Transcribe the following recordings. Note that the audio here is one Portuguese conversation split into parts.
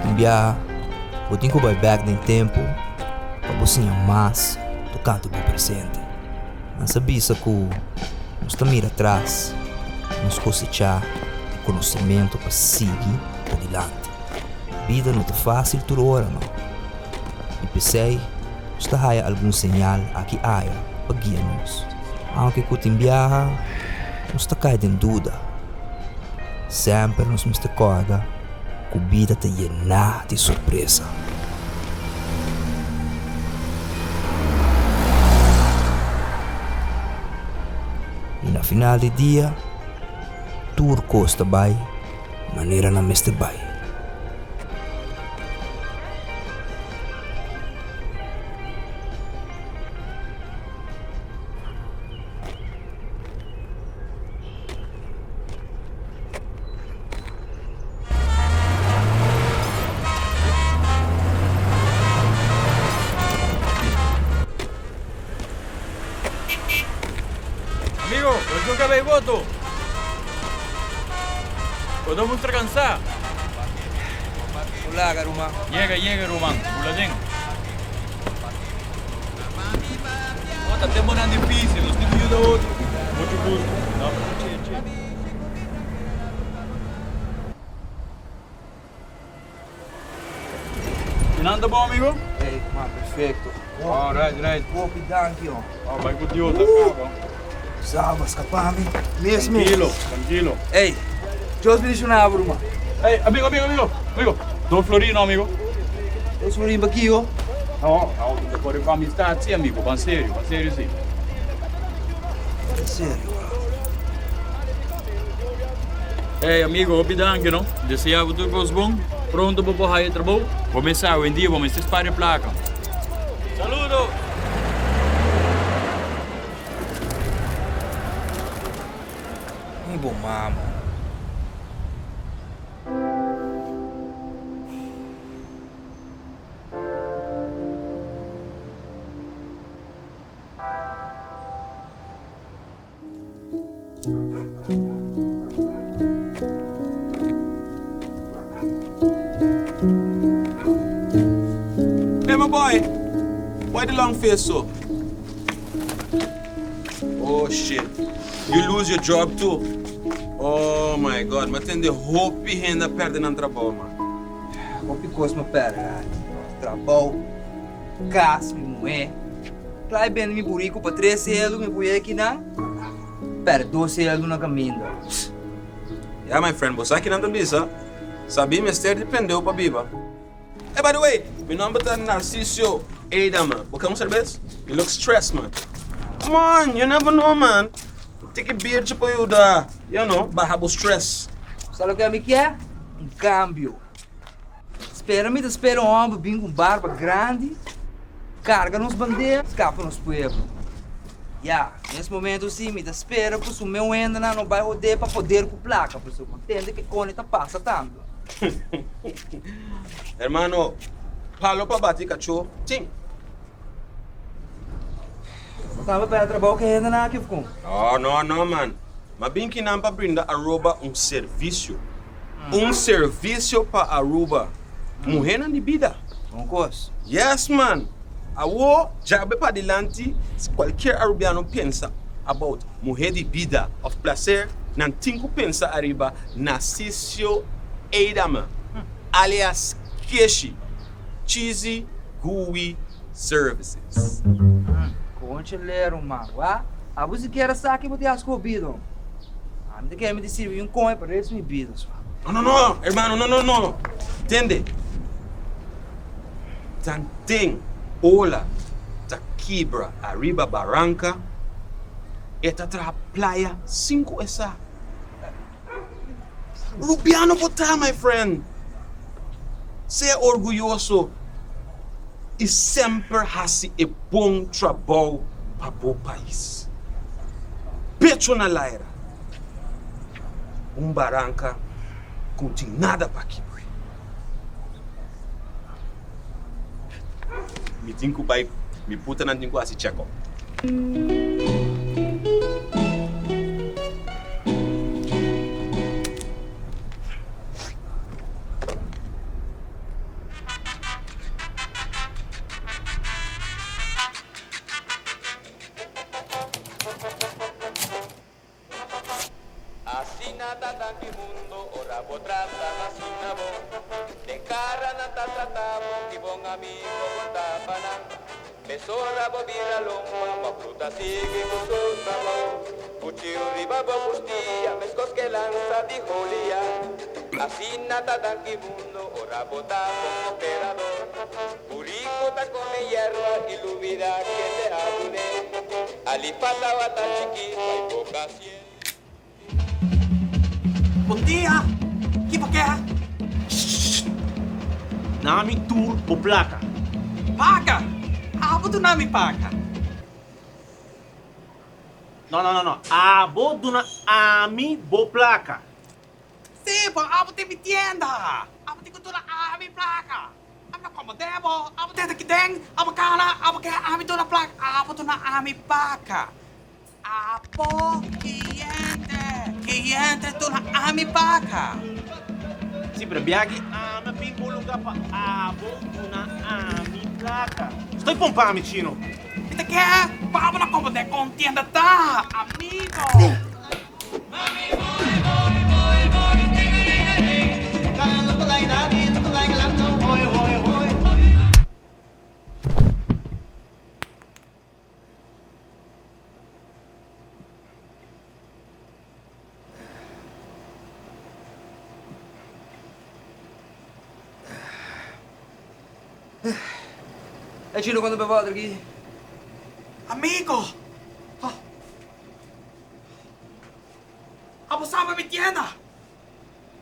Mbia, eu tenho que vai back no tempo para você mais tocando o presente. Não sabia que nós mira atrás, nos cosechar conhecimento para seguir adiante. Vida não é fácil toda hora, não. E pensei, está há algum sinal aqui há para guiar-nos. Aunque que tem viaja, nos está caindo em dúvida. Sempre nos recorda que a vida está llena de surpresa. E na final do dia, tudo costa bem, maneira na mesta bem. Amigo, hoje nunca veio voto. Podemos descansar. Olá, Garuma. Llega, Román. Buladín. Está temporada difícil, nos temos de outro. Muito gusto. Anda bom, amigo? Ei, perfeito. Right. Copi, thank you. Vai com o Deus, tá bom. Salva, escapame. Mesmo. Tranquilo. Ei, Deus me deixou na Garuma. Ei, amigo. Dom Florino, amigo. Eu sou limpo aqui, ó. Não, depois com amistade, sim, amigo. Van sério, sim. Sério? Ei, amigo, obrigado, não? Desejo tudo coisa bom. Pronto para o trabalho. Começar o dia, vamos estar em placa. Saludos! Ai, bom, mamo. Hey, my boy, why the long face so? Oh shit, you lose your job too? Oh my god, mas tem de roupa e renda perdendo no trabalho, mano. Vou picar meu pé, trabalho, casa, minha mulher. Claro, bem, me burico para 13 euros, me burico aqui, não? Pera, 12 euros na caminho. Yeah, my friend, você aqui não tá bisa? Sabia, mister, dependeu pra biba. Hey, by the way, meu nome é Narciso Eida, man. Você quer cerveja? You look stressed, man. Come on, you never know, man. Take a beer tipo you da, you know, barra o stress. Sabe o que me quer? Câmbio. Espera um homem vir com barba grande, carga nos bandeiras, escapa nos pueblos. Nesse momento sim, me espera que o meu ainda não vai rodear para poder com placa, por isso entende que Cone tá passa tanto. Hermano, falo pra bater cachorro, sim. Estava para trabalhar que ainda não aqui ficou. Não, man. Mas bem que não para brindar Aruba serviço. Serviço para Aruba. Mulher na vida. Bom coisa. Yes, man. Awo, já para adelante, se qualquer arubiano pensa about mulher de vida, of placer, não tem que pensar arriba na Narciso Eida, man. Alias Keshi. Cheesy Gooey Services. Concheleiro, mano. A você quer saber que você as comidas. A mim quer me servir coin para essas bebidas. Não, hermano, não. Entende? Tem ola, ta quebra, arriba barranca, eta tra playa 5 essa. Rubiano botar, my friend. Ser orgulhoso e sempre hasi e bom trabalho para o país. Pecho na laira. Barranca não tem nada para quebrar. Me tem que vai Me puta não tem quase check-up. Así nada tan que mundo, ora vos tratan así na vos. De cara nada tratamos, que bom amigo contaban. Besora vos vira lomba, ma fruta sigue con su trabajo. Cuchillo riba vos costilla, mescos que lanza di jolía. Así nada tan que mundo, ora vos como operador. Purico ta come hierba y lubida que te abune. Alipata bata chiquita y boca cielo. Bom dia! Que quer? Nami tour po placa. Paga! Abo do nome paga. No. Abo duna ami bo placa. Sim, abo tem tienda. Abo tem cultura ami placa. Amo como debo, abo tem que tem, abo cana, abo quer ami dona placa, abo dona ami paga. Abo cliente dona ami paga. Si brebiagi ama pimpuluga pa abo duna ami placa. Stai pompando, Chino. Ita quer? Abo na como de contienda tá, amigo. E Chino, quando vai voltar aqui? Amigo! Abo sabe me tienda?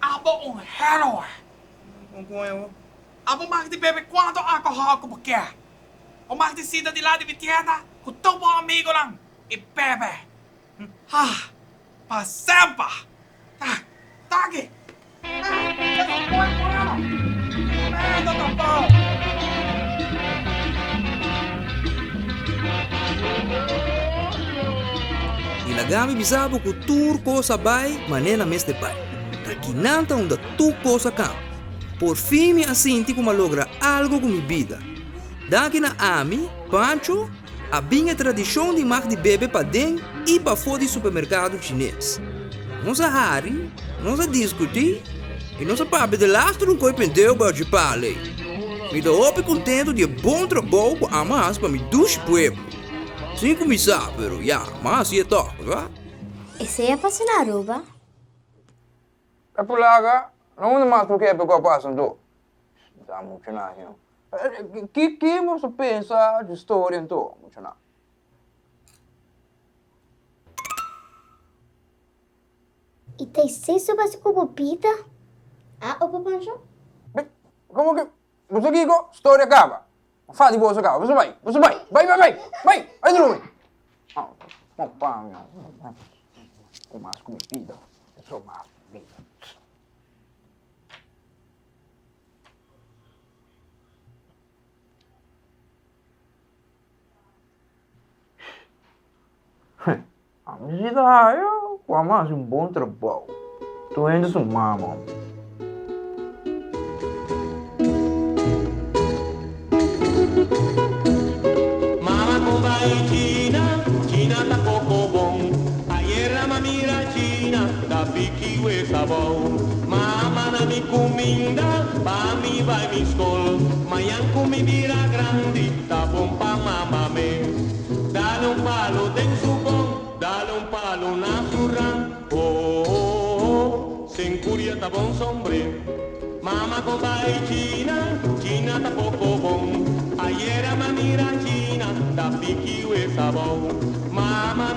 Abo hero! Com eu. Abo mag de bebe quanto alcohol como quer. O mag de sida de lá de me tienda, com tão bom amigo lang, e bebe. Pa sempre! Tá aqui! Ilagami bisabo ku tur cosa bai, manena meste pai. Raquinanta onda tu cosa cam. Por fim me assinti como logra algo com minha vida. Daqui na ami, Pancho, a binha tradição de mag de bebe para dentro e para fora do supermercado chinês. Nossa hari, nossa discutir e nossa papo de lastro não coi penteu para de pale. Me dou op contento de bom trabalho com amas para me dos pueblo. Sem começar, pero já, mas é top, va? Esse é para na Aruba? É por lá, não é mais porque é porque eu passo do. Tá muito não. Que você pensa de história então, muito não. E tem seis sobre como pita? Ah, opa, Pancho? Como que você digo, história acaba. Fala de você acaba, você vai, vai de novo. Não, pá, meu. Com mais comida, eu sou mais comida. A medida eu com mais bom trabalho. Tô indo sem mama. Mama comba em China, China tá pouco bom. Ayer a mira China, da pique e sabão. Mama na mi comida, pa mi vai mi escola. Manhã comida grande, tá bom pa mama me. Dale palo tem supão, dale palo na surra. Sem curia tá bom sombre. Mama comba em China, China tá pouco bom. Ayer a mira China, da pique e sabão. Mama